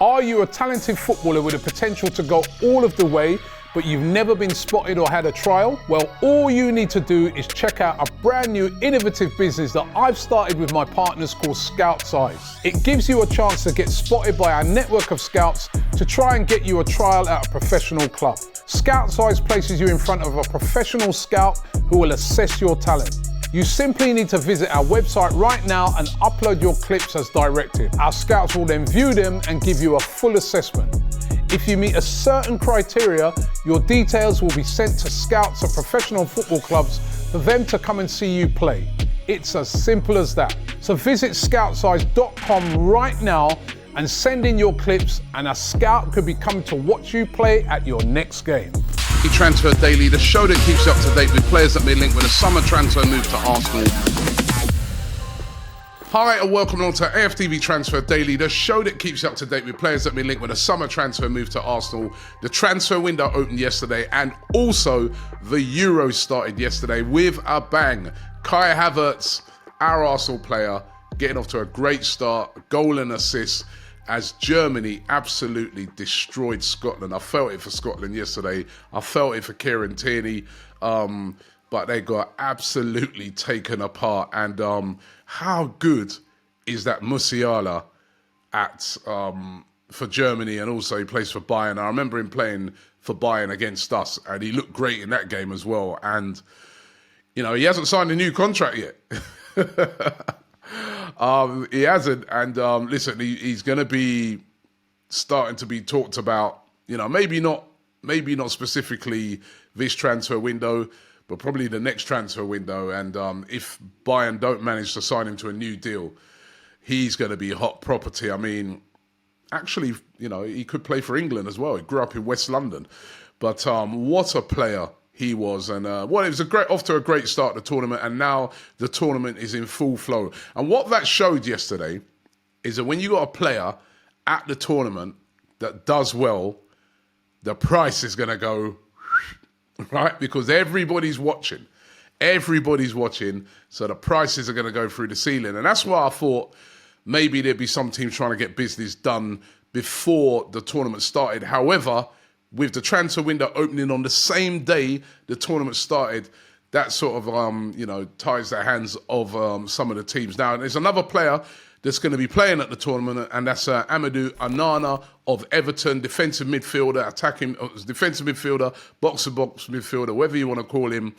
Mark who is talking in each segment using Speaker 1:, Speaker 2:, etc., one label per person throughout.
Speaker 1: Are you a talented footballer with the potential to go all of the way, but you've never been spotted or had a trial? Well, all you need to do is check out a brand new innovative business that I've started with my partners called Scout Size. It gives you a chance to get spotted by our network of scouts to try and get you a trial at a professional club. Scout Size places you in front of a professional scout who will assess your talent. You simply need to visit our website right now and upload your clips as directed. Our scouts will then view them and give you a full assessment. If you meet a certain criteria, your details will be sent to scouts at professional football clubs for them to come and see you play. It's as simple as that. So visit scoutsize.com right now and send in your clips, and a scout could be coming to watch you play at your next game.
Speaker 2: Transfer Daily, the show that keeps you up to date with players that may link with a summer transfer move to Arsenal. Hi and welcome along to AFTV Transfer Daily, the show that keeps you up to date with players that may link with a summer transfer move to Arsenal. The transfer window opened yesterday and also the Euros started yesterday with a bang. Kai Havertz, our Arsenal player, getting off to a great start, goal and assist, as Germany absolutely destroyed Scotland. I felt it for Scotland yesterday. I felt it for Kieran Tierney. But they got absolutely taken apart. And how good is that Musiala for Germany, and also he plays for Bayern. I remember him playing for Bayern against us, and he looked great in that game as well. And, you know, he hasn't signed a new contract yet. He hasn't, and listen, he's going to be starting to be talked about. You know, maybe not specifically this transfer window, but probably the next transfer window. And if Bayern don't manage to sign him to a new deal, he's going to be hot property. I mean, actually, you know, he could play for England as well. He grew up in West London, but what a player he was. And it was off to a great start, the tournament, and now the tournament is in full flow. And what that showed yesterday is that when you got a player at the tournament that does well, the price is going to go, right? Because everybody's watching. Everybody's watching, so the prices are going to go through the ceiling. And that's why I thought maybe there'd be some teams trying to get business done before the tournament started. However, with the transfer window opening on the same day the tournament started, that sort of, ties the hands of some of the teams. Now, there's another player that's going to be playing at the tournament, and that's Amadou Onana of Everton, defensive midfielder, defensive midfielder, box-to-box midfielder, whatever you want to call him.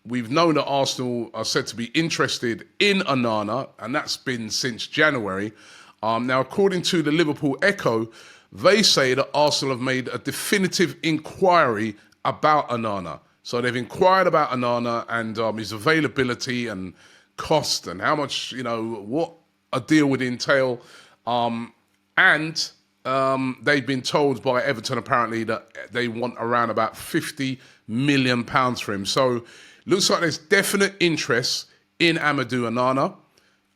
Speaker 2: We've known that Arsenal are said to be interested in Onana, and that's been since January. Now, according to the Liverpool Echo, they say that Arsenal have made a definitive inquiry about Onana. So they've inquired about Onana and his availability and cost and how much, what a deal would entail. And they've been told by Everton apparently that they want around about £50 million for him. So looks like there's definite interest in Amadou Onana.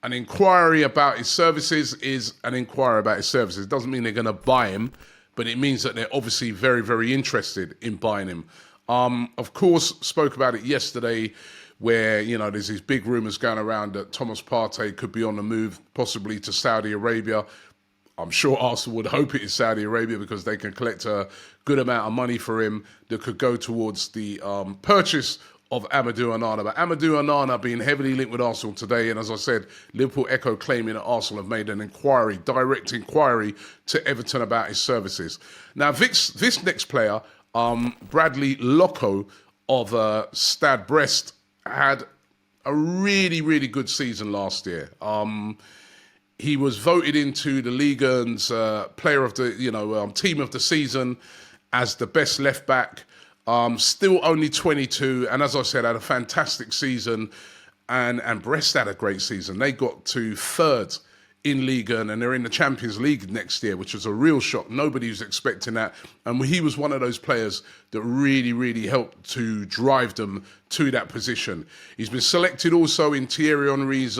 Speaker 2: An inquiry about his services is an inquiry about his services. It doesn't mean they're going to buy him, but it means that they're obviously very, very interested in buying him. Of course, spoke about it yesterday where, there's these big rumours going around that Thomas Partey could be on the move, possibly to Saudi Arabia. I'm sure Arsenal would hope it is Saudi Arabia because they can collect a good amount of money for him that could go towards the purchase of Amadou Onana. But Amadou Onana being heavily linked with Arsenal today, and as I said, Liverpool Echo claiming that Arsenal have made an inquiry, direct inquiry to Everton about his services. Now, this next player, Bradley Locko of Stade Brest, had a really, really good season last year. He was voted into the Ligue's player of the, team of the season as the best left back. Still only 22, and as I said, had a fantastic season, and Brest had a great season. They got to third in Ligue, and they're in the Champions League next year, which was a real shock. Nobody was expecting that, and he was one of those players that really, really helped to drive them to that position. He's been selected also in Thierry Henry's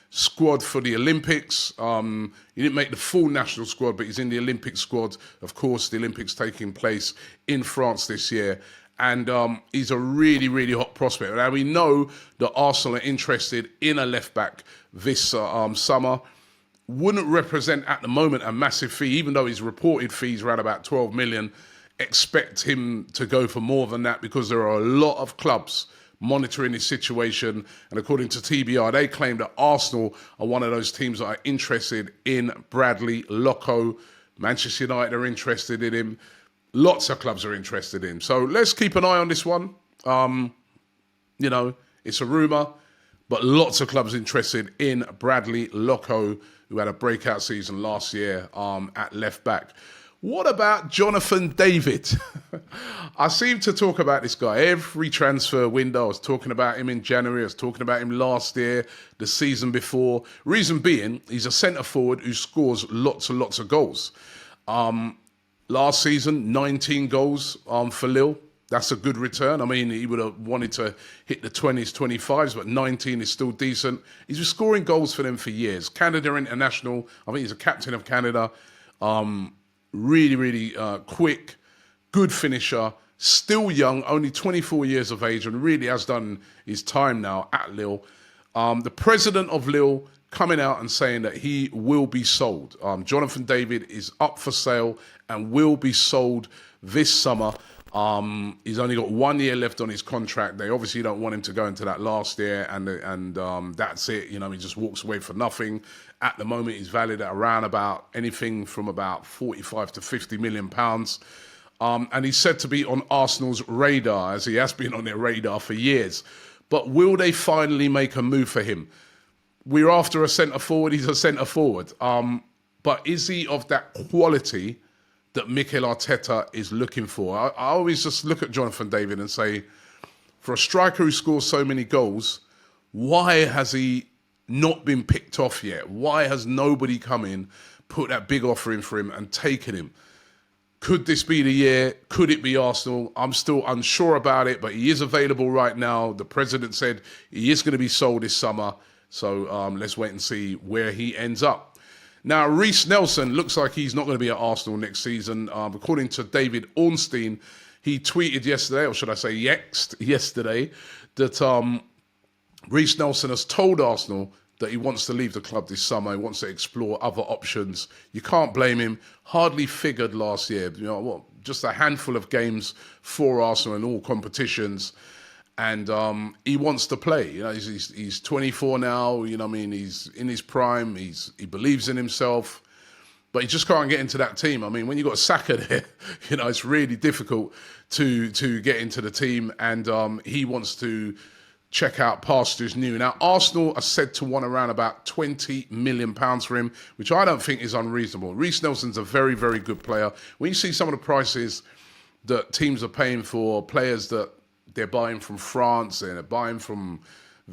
Speaker 2: squad for the Olympics. He didn't make the full national squad, but he's in the Olympic squad. Of course, the Olympics taking place in France this year. And he's a really, really hot prospect. Now, we know that Arsenal are interested in a left-back this summer. wouldn't represent at the moment a massive fee, even though his reported fees around about 12 million. Expect him to go for more than that because there are a lot of clubs monitoring his situation. And according to TBR, they claim that Arsenal are one of those teams that are interested in Bradley Locko. Manchester United are interested in him. Lots of clubs are interested in him. So let's keep an eye on this one. You know, it's a rumour, but lots of clubs interested in Bradley Locko, who had a breakout season last year at left back. What about Jonathan David? I seem to talk about this guy every transfer window. I was talking about him in January. I was talking about him last year, the season before. Reason being, he's a centre forward who scores lots and lots of goals. Last season, 19 goals for Lille. That's a good return. I mean, he would have wanted to hit the 20s, 25s, but 19 is still decent. He's been scoring goals for them for years. Canada international. I think he's a captain of Canada. Really quick, good finisher, still young, only 24 years of age, and really has done his time now at Lille. The president of Lille coming out and saying that he will be sold. Jonathan David is up for sale and will be sold this summer. He's only got 1 year left on his contract. They obviously don't want him to go into that last year, and that's it. You know, he just walks away for nothing. At the moment, he's valued at around about anything from about 45 to 50 million pounds. And he's said to be on Arsenal's radar, as he has been on their radar for years. But will they finally make a move for him? We're after a centre forward. He's a centre forward. But is he of that quality that Mikel Arteta is looking for? I always just look at Jonathan David and say, for a striker who scores so many goals, why has he not been picked off yet? Why has nobody come in, put that big offer in for him and taken him? Could this be the year? Could it be Arsenal? I'm still unsure about it, but he is available right now. The president said he is going to be sold this summer. So let's wait and see where he ends up. Now, Reiss Nelson looks like he's not going to be at Arsenal next season. According to David Ornstein, he tweeted yesterday, or should I say yesterday, that Reiss Nelson has told Arsenal that he wants to leave the club this summer. He wants to explore other options. You can't blame him. Hardly figured last year. You know what? Just a handful of games for Arsenal in all competitions. And he wants to play. You know, he's 24 now. You know, what I mean, he's in his prime. He believes in himself, but he just can't get into that team. I mean, when you got Saka there, you know, it's really difficult to get into the team. And he wants to check out pastures new. Now, Arsenal are said to want around about £20 million for him, which I don't think is unreasonable. Reiss Nelson's a very, very good player. When you see some of the prices that teams are paying for players that they're buying from France and they're buying from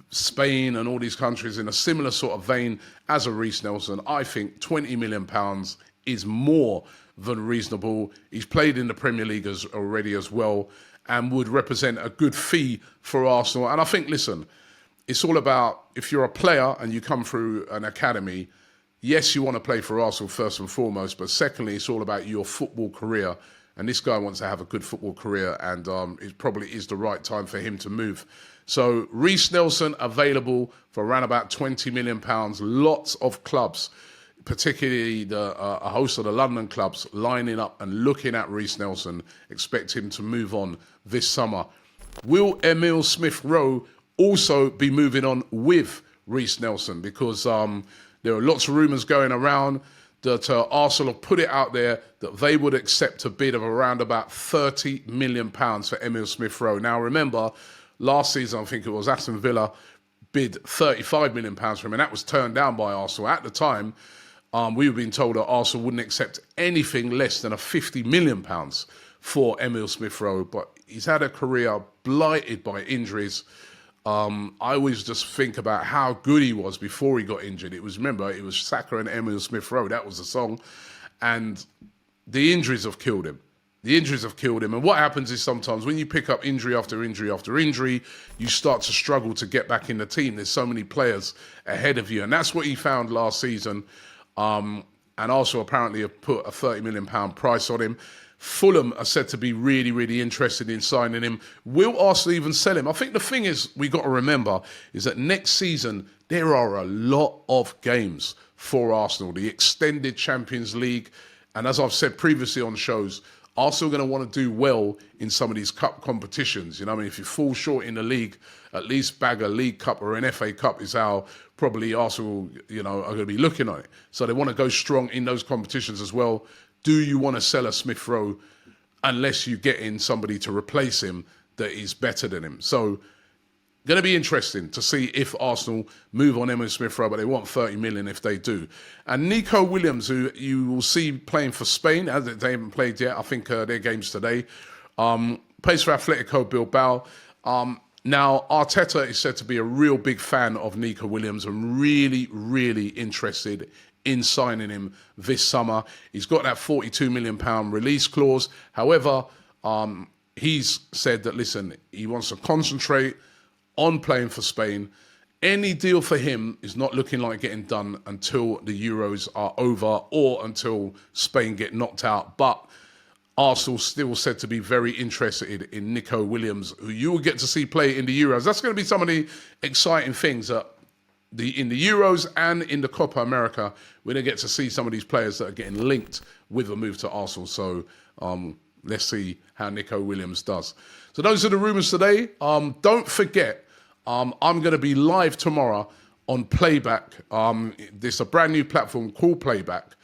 Speaker 2: Spain and all these countries in a similar sort of vein as a Reiss Nelson, I think £20 million is more than reasonable. He's played in the Premier League already as well, and would represent a good fee for Arsenal. And I think, listen, it's all about, if you're a player and you come through an academy, yes, you want to play for Arsenal first and foremost, but secondly, it's all about your football career. And this guy wants to have a good football career, and it probably is the right time for him to move. So Reiss Nelson available for around about £20 million. Lots of clubs, particularly a host of the London clubs, lining up and looking at Reiss Nelson, expect him to move on this summer. Will Emile Smith-Rowe also be moving on with Reiss Nelson? Because there are lots of rumours going around that Arsenal have put it out there that they would accept a bid of around about £30 million for Emile Smith-Rowe. Now, remember, last season, I think it was Aston Villa bid £35 million for him, and that was turned down by Arsenal. At the time, we were being told that Arsenal wouldn't accept anything less than £50 million for Emile Smith-Rowe, but he's had a career blighted by injuries. I always just think about how good he was before he got injured. It was Saka and Emile Smith-Rowe. That was the song. And the injuries have killed him. And what happens is sometimes when you pick up injury after injury after injury, you start to struggle to get back in the team. There's so many players ahead of you. And that's what he found last season. And also apparently have put a £30 million price on him. Fulham are said to be really, really interested in signing him. Will Arsenal even sell him? I think the thing is, we got to remember, is that next season, there are a lot of games for Arsenal, the extended Champions League. And as I've said previously on shows, Arsenal are going to want to do well in some of these cup competitions. You know, I mean, if you fall short in the league, at least bag a League Cup or an FA Cup is how probably Arsenal, you know, are going to be looking at it. So they want to go strong in those competitions as well. Do you want to sell a Smith-Rowe unless you get in somebody to replace him that is better than him? So going to be interesting to see if Arsenal move on Emile Smith-Rowe, but they want 30 million if they do. And Nico Williams, who you will see playing for Spain, as they haven't played yet, I think their game's today, plays for Atletico Bilbao. Now, Arteta is said to be a real big fan of Nico Williams and really, really interested in signing him this summer. He's got that £42 million release clause. However, he's said that, listen, he wants to concentrate on playing for Spain. Any deal for him is not looking like getting done until the Euros are over or until Spain get knocked out. But Arsenal still said to be very interested in Nico Williams, who you will get to see play in the Euros. That's going to be some of the exciting things that in the Euros and in the Copa America, we're going to get to see some of these players that are getting linked with a move to Arsenal. So let's see how Nico Williams does. So those are the rumours today. Don't forget, I'm going to be live tomorrow on Playback. There's a brand new platform called Playback.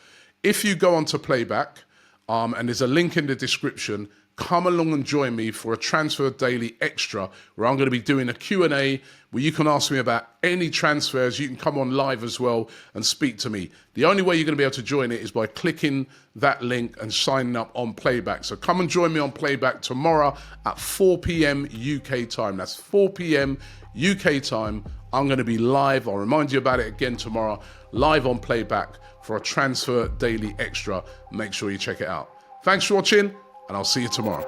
Speaker 2: If you go onto Playback, and there's a link in the description, come along and join me for a Transfer Daily Extra, where I'm going to be doing a Q&A where you can ask me about any transfers. You can come on live as well and speak to me. The only way you're going to be able to join it is by clicking that link and signing up on Playback. So come and join me on Playback tomorrow at 4 p.m. UK time. That's 4 p.m. UK time. I'm going to be live. I'll remind you about it again tomorrow, live on Playback for a Transfer Daily Extra. Make sure you check it out. Thanks for watching, and I'll see you tomorrow.